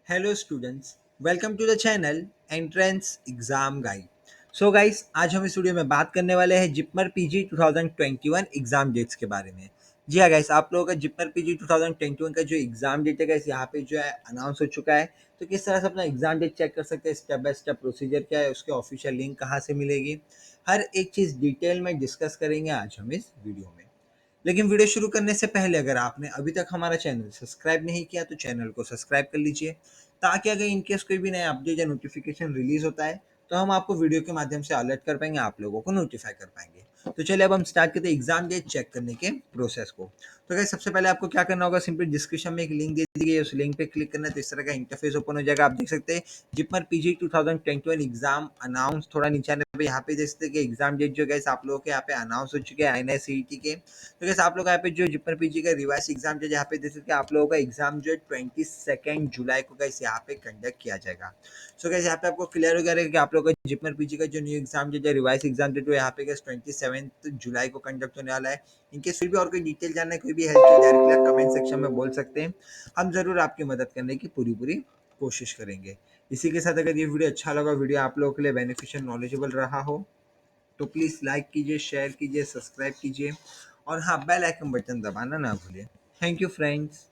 Hello students, welcome to the channel entrance exam guide. So guys, आज हम इस video में बात करने वाले हैं जिपमर पीजी 2021 एग्जाम डेट्स के बारे में। जी हाँ गाइस, आप लोगों का जिपमर पीजी 2021 का जो एग्जाम डेट है गाइस, यहाँ पे जो है अनाउंस हो चुका है। तो किस तरह से अपना एग्जाम डेट चेक कर सकते हैं, स्टेप बाय स्टेप प्रोसीजर क्या है, उसके ऑफिशियल लिंक कहाँ से मिलेगी, हर एक चीज़ डिटेल में डिस्कस करेंगे आज हम इस वीडियो में। लेकिन वीडियो शुरू करने से पहले अगर आपने अभी तक हमारा चैनल सब्सक्राइब नहीं किया तो चैनल को सब्सक्राइब कर लीजिए, ताकि अगर इनकेस कोई भी नया अपडेट या नोटिफिकेशन रिलीज होता है तो हम आपको वीडियो के माध्यम से अलर्ट कर पाएंगे, आप लोगों को नोटिफाई कर पाएंगे। तो चलिए अब हम स्टार्ट करते हैं एग्जाम डेट चेक करने के प्रोसेस को। तो गाइस, सबसे पहले आपको क्या करना होगा, सिंपली डिस्क्रिप्शन में एक लिंक दे दी गई है, उस लिंक पे क्लिक करना है तो इस तरह का इंटरफेस ओपन हो जाएगा। आप देख सकते हैं जिपमर पीजी 2021 एग्जाम अनाउंस, थोड़ा नीचे आने पे यहाँ पे देख सकते हैं कि एग्जाम डेट जो गाइस आप लोगों के यहाँ पे अनाउंस हो चुके हैं आईएनआई सीईटी के। तो गाइस आप लोग यहाँ पे जो जिपमर पीजी का रिवाइज एग्जाम जो यहाँ पे देख सकते हैं, आप लोगों का एग्जाम जो है 22 जुलाई को गाइस यहाँ पे कंडक्ट किया जाएगा। सो गाइस यहाँ पे आपको क्लियर हो गया रहेगा कि आप लोगों का जिपमर पीजी का जो न्यू एग्जाम जो है रिवाइज एग्जाम जो है यहाँ पे गाइस 27 जुलाई को कंडक्ट होने वाला है। इनके फिर भी और कोई डिटेल जानना है, कोई भी हेल्प चाहिए, डायरेक्टली आप कमेंट सेक्शन में बोल सकते हैं। हम जरूर आपकी मदद करने की पूरी पूरी कोशिश करेंगे। इसी के साथ अगर ये वीडियो अच्छा लगा, वीडियो आप लोगों के लिए बेनिफिशियल नॉलेजेबल रहा हो, तो प्लीज़ लाइक कीजिए, शेयर कीजिए, सब्सक्राइब कीजिए और हाँ, बेल आइकन बटन दबाना ना भूलिए। Thank you friends.